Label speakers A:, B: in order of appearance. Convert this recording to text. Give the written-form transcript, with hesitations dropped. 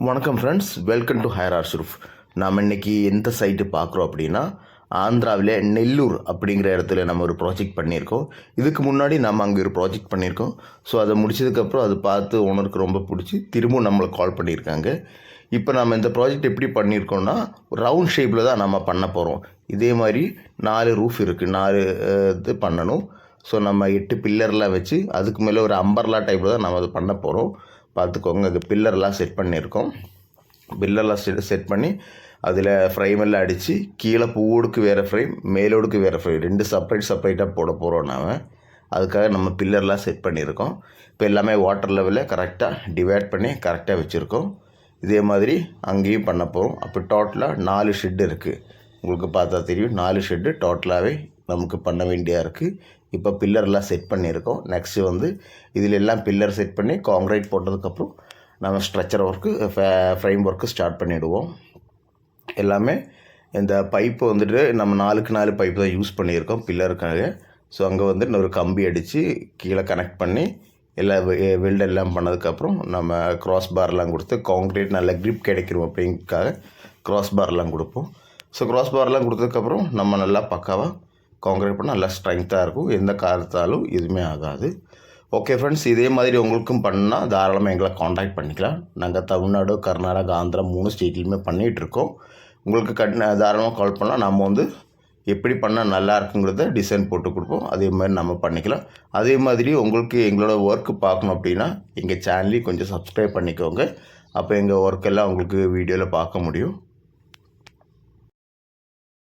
A: வணக்கம் friends, welcome to higher harsh. நாம் இன்றைக்கி எந்த சைட்டு பார்க்குறோம் அப்படின்னா, ஆந்திராவில் நெல்லூர் அப்படிங்கிற இடத்துல நம்ம ஒரு ப்ராஜெக்ட் பண்ணியிருக்கோம். இதுக்கு முன்னாடி நம்ம அங்கே ஒரு ப்ராஜெக்ட் பண்ணியிருக்கோம். ஸோ அதை முடிச்சதுக்கப்புறம் அதை பார்த்து ஓனருக்கு ரொம்ப பிடிச்சி திரும்பவும் நம்மளை கால் பண்ணியிருக்காங்க. இப்போ நம்ம இந்த ப்ராஜெக்ட் எப்படி பண்ணியிருக்கோம்னா, ரவுண்ட் ஷேப்பில் தான் நம்ம பண்ண போகிறோம். இதே மாதிரி 4 ரூஃப் இருக்குது, 4 இது பண்ணணும். ஸோ நம்ம 8 பில்லர்லாம் வச்சு அதுக்கு மேலே ஒரு அம்பர்லா டைப்பில் தான் நம்ம அதை பண்ண போகிறோம். பார்த்துக்கோங்க, அது பில்லர்லாம் செட் பண்ணியிருக்கோம். பில்லர்லாம் செட் பண்ணி அதில் ஃப்ரைமெல்லாம் அடித்து கீழே பூவோடுக்கு வேறு ஃப்ரைம், மேலோடுக்கு வேறு ஃப்ரைம், 2 செப்பரேட்டாக போட போகிறோம். நாம் அதுக்காக நம்ம பில்லர்லாம் செட் பண்ணியிருக்கோம். இப்போ எல்லாமே வாட்டர் லெவலில் கரெக்டாக டிவைட் பண்ணி கரெக்டாக வச்சுருக்கோம். இதே மாதிரி அங்கேயும் பண்ண போகிறோம். அப்போ டோட்டலாக 4 ஷெட்டு இருக்குது. உங்களுக்கு பார்த்தா தெரியும், 4 ஷெட்டு டோட்டலாகவே நமக்கு பண்ண வேண்டியாக இருக்குது. இப்போ பில்லர்லாம் செட் பண்ணியிருக்கோம். நெக்ஸ்ட்டு இதில் எல்லாம் பில்லர் செட் பண்ணி காங்க்ரீட் போட்டதுக்கப்புறம் நம்ம structure work, frame work start பண்ணிவிடுவோம். எல்லாமே இந்த பைப்பு நம்ம 4க்கு 4 பைப்பு தான் யூஸ் பண்ணியிருக்கோம் பில்லருக்காக. ஸோ அங்கே இன்னொரு கம்பி அடித்து கீழே கனெக்ட் பண்ணி எல்லா வெல்டு எல்லாம் பண்ணதுக்கப்புறம் நம்ம க்ராஸ் பார்லாம் கொடுத்து காங்க்ரீட் நல்ல க்ரிப் கிடைக்கிறோம் அப்படிங்கிறதுக்காக க்ராஸ் பார்லாம் கொடுப்போம். ஸோ க்ராஸ் பார்லாம் கொடுத்ததுக்கப்புறம் நம்ம நல்லா பக்காவாக காங்க்ரீட் பண்ணால் நல்லா ஸ்ட்ரென்த்தாக இருக்கும். எந்த காரணத்தாலும் எதுவுமே ஆகாது. ஓகே ஃப்ரெண்ட்ஸ், இதே மாதிரி உங்களுக்கும் பண்ணால் தாராளமாக எங்களை காண்டாக்ட் பண்ணிக்கலாம். நாங்கள் தமிழ்நாடு, கர்நாடகா, ஆந்திரா 3 ஸ்டேட்லையுமே பண்ணிகிட்ருக்கோம். உங்களுக்கு தாராளமாக கால் பண்ணலாம். நம்ம எப்படி பண்ணால் நல்லா இருக்குங்கிறத டிசைன் போட்டு கொடுப்போம். அதே மாதிரி நம்ம பண்ணிக்கலாம். அதே மாதிரி உங்களுக்கு எங்களோட ஒர்க்கு பார்க்கணும் அப்படின்னா எங்கள் சேனலையும் கொஞ்சம் சப்ஸ்கிரைப் பண்ணிக்கோங்க. அப்போ எங்கள் ஒர்க்கெல்லாம் உங்களுக்கு வீடியோவில் பார்க்க முடியும்.